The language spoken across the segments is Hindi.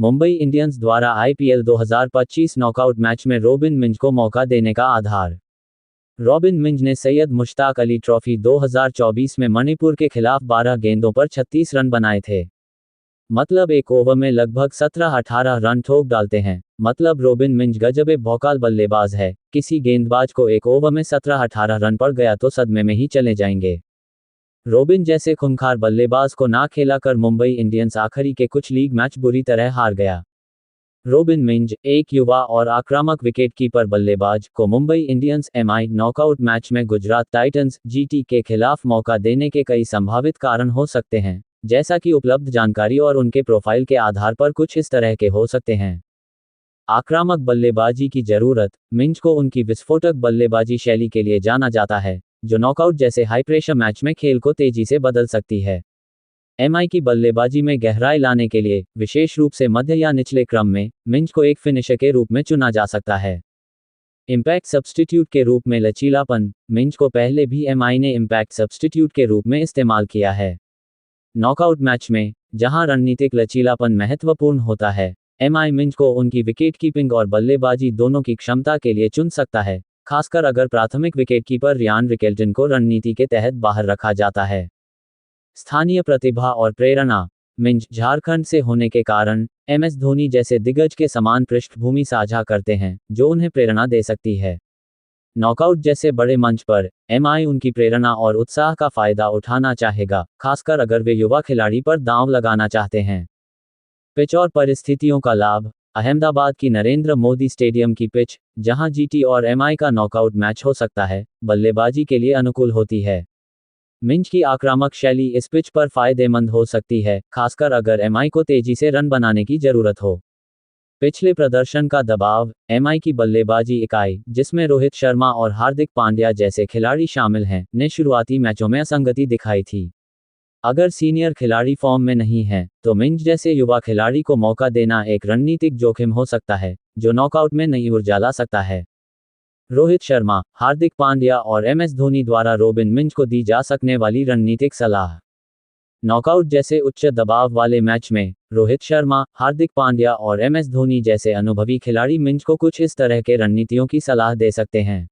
मुंबई इंडियंस द्वारा आईपीएल 2025 नॉकआउट मैच में रॉबिन मिंज को मौका देने का आधार। रॉबिन मिंज ने सैयद मुश्ताक अली ट्रॉफी 2024 में मणिपुर के खिलाफ 12 गेंदों पर 36 रन बनाए थे। मतलब एक ओवर में लगभग 17-18 रन ठोक डालते हैं। मतलब रॉबिन मिंज गजबे भौकाल बल्लेबाज है। किसी गेंदबाज को एक ओवर में 17-18 रन पड़ गया तो सदमे में ही चले जाएंगे। रॉबिन जैसे खूंखार बल्लेबाज को ना खेलाकर मुंबई इंडियंस आखिरी के कुछ लीग मैच बुरी तरह हार गया। रॉबिन मिंज, एक युवा और आक्रामक विकेटकीपर बल्लेबाज, को Mumbai Indians MI knockout match में गुजरात टाइटंस जीटी के खिलाफ मौका देने के कई संभावित कारण हो सकते हैं, जैसा कि उपलब्ध जानकारी और उनके प्रोफाइल के आधार पर कुछ इस तरह के हो सकते हैं। आक्रामक बल्लेबाजी की जरूरत। मिंज को उनकी विस्फोटक बल्लेबाजी शैली के लिए जाना जाता है, जो नॉकआउट जैसे हाई प्रेशर मैच में खेल को तेजी से बदल सकती है। एमआई की बल्लेबाजी में गहराई लाने के लिए, विशेष रूप से मध्य या निचले क्रम में, मिंज को एक फिनिशर के रूप में चुना जा सकता है। इम्पैक्ट सब्स्टिट्यूट के रूप में लचीलापन। मिंज को पहले भी एमआई ने इम्पैक्ट सब्स्टिट्यूट के रूप में इस्तेमाल किया है। नॉकआउट मैच में, जहां रणनीतिक लचीलापन महत्वपूर्ण होता है, एमआई मिंज को उनकी विकेटकीपिंग और बल्लेबाजी दोनों की क्षमता के लिए चुन सकता है, खासकर अगर प्राथमिक विकेटकीपर रियान रिकेल्टन को रणनीति के तहत बाहर रखा जाता है। स्थानीय प्रतिभा और प्रेरणा। मिंज झारखंड से होने के कारण एमएस धोनी जैसे दिग्गज के समान पृष्ठभूमि साझा करते हैं, जो उन्हें प्रेरणा दे सकती है। नॉकआउट जैसे बड़े मंच पर एमआई उनकी प्रेरणा और उत्साह का फायदा उठाना चाहेगा, खासकर अगर वे युवा खिलाड़ी पर दांव लगाना चाहते हैं। पिच और परिस्थितियों का लाभ। अहमदाबाद की नरेंद्र मोदी स्टेडियम की पिच, जहां जीटी और एमआई का नॉकआउट मैच हो सकता है, बल्लेबाजी के लिए अनुकूल होती है। मिंज की आक्रामक शैली इस पिच पर फायदेमंद हो सकती है, खासकर अगर एमआई को तेजी से रन बनाने की जरूरत हो। पिछले प्रदर्शन का दबाव। एमआई की बल्लेबाजी इकाई, जिसमें रोहित शर्मा और हार्दिक पांड्या जैसे खिलाड़ी शामिल हैं, ने शुरुआती मैचों में असंगति दिखाई थी। अगर सीनियर खिलाड़ी फॉर्म में नहीं हैं, तो मिंज जैसे युवा खिलाड़ी को मौका देना एक रणनीतिक जोखिम हो सकता है, जो नॉकआउट में नई ऊर्जा ला सकता है। रोहित शर्मा, हार्दिक पांड्या और एमएस धोनी द्वारा रॉबिन मिंज को दी जा सकने वाली रणनीतिक सलाह। नॉकआउट जैसे उच्च दबाव वाले मैच में, रोहित शर्मा, हार्दिक पांड्या और एमएस धोनी जैसे अनुभवी खिलाड़ी मिंज को कुछ इस तरह के रणनीतियों की सलाह दे सकते हैं।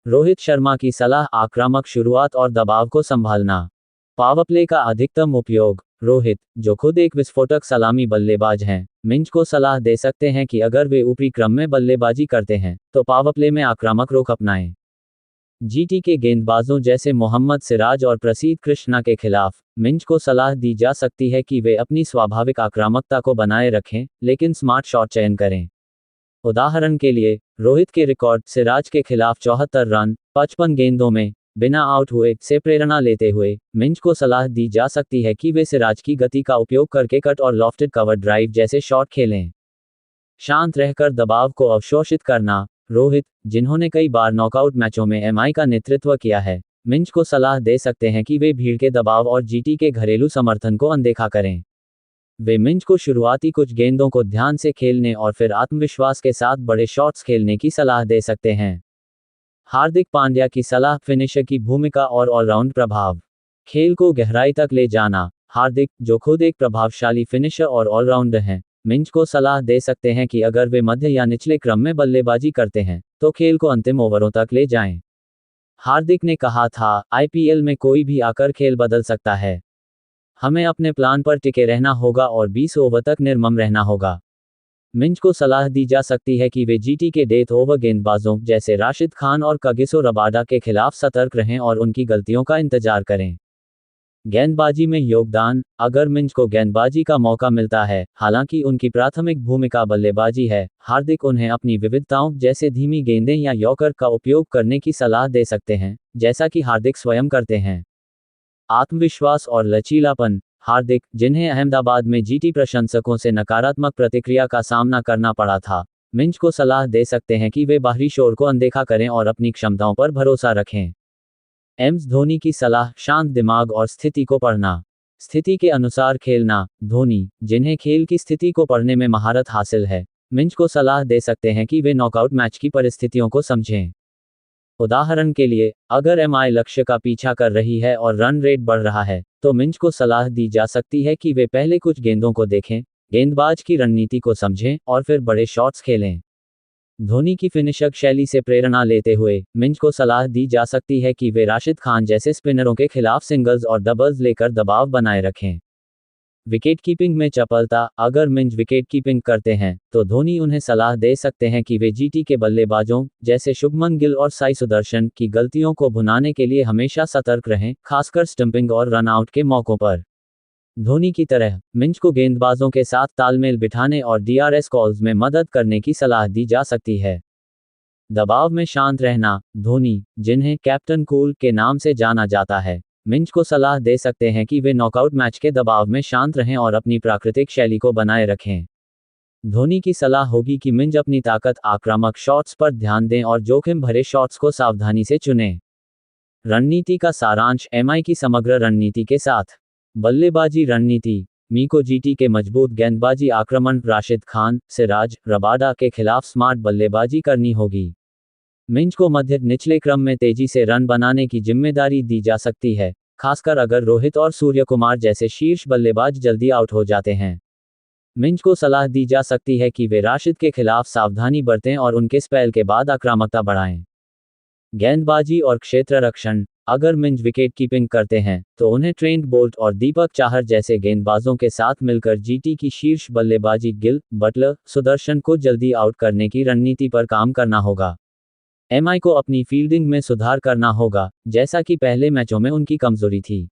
रोहित शर्मा की सलाह, आक्रामक शुरुआत और दबाव को संभालना। पावरप्ले का अधिकतम उपयोग। रोहित, जो खुद एक विस्फोटक सलामी बल्लेबाज हैं, मिंज को सलाह दे सकते हैं कि अगर वे ऊपरी क्रम में बल्लेबाजी करते हैं, तो पावरप्ले में आक्रामक रुख अपनाएं। जीटी के गेंदबाजों जैसे मोहम्मद सिराज और प्रसीद कृष्णा के खिलाफ, मिंज को सलाह दी जा सकती है कि वे अपनी स्वाभाविक आक्रामकता को बनाए रखें, लेकिन स्मार्ट शॉट चयन करें। उदाहरण के लिए, रोहित के रिकॉर्ड सिराज के खिलाफ 74 रन 55 गेंदों में बिना आउट हुए से प्रेरणा लेते हुए, मिंज को सलाह दी जा सकती है कि वे सिराज की गति का उपयोग करके कट और लॉफ्टेड कवर ड्राइव जैसे शॉट खेलें। शांत रहकर दबाव को अवशोषित करना। रोहित, जिन्होंने कई बार नॉकआउट मैचों में एमआई का नेतृत्व किया है, मिंज को सलाह दे सकते हैं कि वे भीड़ के दबाव और जीटी के घरेलू समर्थन को अनदेखा करें। वे मिंज को शुरुआती कुछ गेंदों को ध्यान से खेलने और फिर आत्मविश्वास के साथ बड़े शॉट्स खेलने की सलाह दे सकते हैं। हार्दिक पांड्या की सलाह, फिनिशर की भूमिका और ऑलराउंड प्रभाव। खेल को गहराई तक ले जाना। हार्दिक, जो खुद एक प्रभावशाली फिनिशर और ऑलराउंडर हैं, मिंज को सलाह दे सकते हैं कि अगर वे मध्य या निचले क्रम में बल्लेबाजी करते हैं, तो खेल को अंतिम ओवरों तक ले जाएं। हार्दिक ने कहा था, आईपीएल में कोई भी आकर खेल बदल सकता है। हमें अपने प्लान पर टिके रहना होगा और 20 ओवर तक निर्मम रहना होगा। मिंज को सलाह दी जा सकती है कि वे जीटी के डेथ ओवर गेंदबाजों जैसे राशिद खान और कागिसो रबाडा के खिलाफ सतर्क रहें और उनकी गलतियों का इंतजार करें। गेंदबाजी में योगदान। अगर मिंज को गेंदबाजी का मौका मिलता है, हालांकि उनकी प्राथमिक भूमिका बल्लेबाजी है, हार्दिक उन्हें अपनी विविधताओं जैसे धीमी गेंदें या यॉर्कर का उपयोग करने की सलाह दे सकते हैं, जैसा कि हार्दिक स्वयं करते हैं। आत्मविश्वास और लचीलापन। हार्दिक, जिन्हें अहमदाबाद में जीटी प्रशंसकों से नकारात्मक प्रतिक्रिया का सामना करना पड़ा था, मिंज को सलाह दे सकते हैं कि वे बाहरी शोर को अनदेखा करें और अपनी क्षमताओं पर भरोसा रखें। एमएस धोनी की सलाह, शांत दिमाग और स्थिति को पढ़ना। स्थिति के अनुसार खेलना। धोनी, जिन्हें खेल की स्थिति को पढ़ने में महारत हासिल है, मिंज को सलाह दे सकते हैं कि वे नॉकआउट मैच की परिस्थितियों को समझें। उदाहरण के लिए, अगर एमआई लक्ष्य का पीछा कर रही है और रन रेट बढ़ रहा है, तो मिंज को सलाह दी जा सकती है कि वे पहले कुछ गेंदों को देखें, गेंदबाज की रणनीति को समझें और फिर बड़े शॉट्स खेलें। धोनी की फिनिशर शैली से प्रेरणा लेते हुए मिंज को सलाह दी जा सकती है कि वे राशिद खान जैसे स्पिनरों के खिलाफ सिंगल्स और डबल्स लेकर दबाव बनाए रखें। विकेट कीपिंग में चपलता। अगर मिंज विकेट कीपिंग करते हैं तो धोनी उन्हें सलाह दे सकते हैं कि वे जीटी के बल्लेबाजों जैसे शुभमन गिल और साई सुदर्शन की गलतियों को भुनाने के लिए हमेशा सतर्क रहें, खासकर स्टंपिंग और रनआउट के मौकों पर। धोनी की तरह मिंज को गेंदबाजों के साथ तालमेल बिठाने और डीआरएस कॉल्स में मदद करने की सलाह दी जा सकती है। दबाव में शांत रहना। धोनी, जिन्हें कैप्टन कूल के नाम से जाना जाता है, मिंज को सलाह दे सकते हैं कि वे नॉकआउट मैच के दबाव में शांत रहें और अपनी प्राकृतिक शैली को बनाए रखें। धोनी की सलाह होगी कि मिंज अपनी ताकत आक्रामक शॉट्स पर ध्यान दें और जोखिम भरे शॉट्स को सावधानी से चुनें। रणनीति का सारांश। एमआई की समग्र रणनीति के साथ बल्लेबाजी रणनीति। मी को जीटी के मजबूत गेंदबाजी आक्रमण राशिद खान, सिराज, रबाडा के खिलाफ स्मार्ट बल्लेबाजी करनी होगी। मिंज को मध्य निचले क्रम में तेजी से रन बनाने की जिम्मेदारी दी जा सकती है, खासकर अगर रोहित और सूर्यकुमार जैसे शीर्ष बल्लेबाज जल्दी आउट हो जाते हैं। मिंज को सलाह दी जा सकती है कि वे राशिद के खिलाफ सावधानी बरतें और उनके स्पेल के बाद आक्रामकता बढ़ाएं। गेंदबाजी और क्षेत्र रक्षण। अगर मिंज विकेट कीपिंग करते हैं तो उन्हें ट्रेंट बोल्ट और दीपक चाहर जैसे गेंदबाजों के साथ मिलकर जीटी की शीर्ष बल्लेबाजी गिल, बटलर, सुदर्शन को जल्दी आउट करने की रणनीति पर काम करना होगा। एमआई को अपनी फील्डिंग में सुधार करना होगा, जैसा कि पहले मैचों में उनकी कमजोरी थी।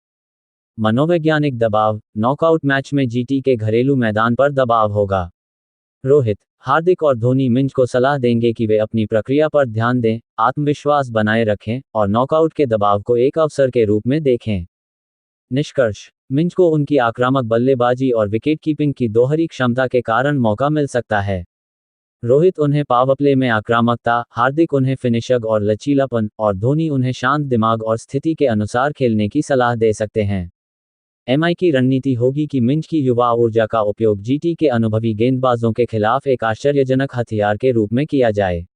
मनोवैज्ञानिक दबाव। नॉकआउट मैच में जीटी के घरेलू मैदान पर दबाव होगा। रोहित, हार्दिक और धोनी मिंज को सलाह देंगे कि वे अपनी प्रक्रिया पर ध्यान दें, आत्मविश्वास बनाए रखें और नॉकआउट के दबाव को एक अवसर के रूप में देखें। निष्कर्ष। मिंज को उनकी आक्रामक बल्लेबाजी और विकेट कीपिंग की दोहरी क्षमता के कारण मौका मिल सकता है। रोहित उन्हें पावरप्ले में आक्रामकता, हार्दिक उन्हें फिनिशर और लचीलापन, और धोनी उन्हें शांत दिमाग और स्थिति के अनुसार खेलने की सलाह दे सकते हैं। एमआई की रणनीति होगी कि मिंज की युवा ऊर्जा का उपयोग जीटी के अनुभवी गेंदबाजों के खिलाफ एक आश्चर्यजनक हथियार के रूप में किया जाए।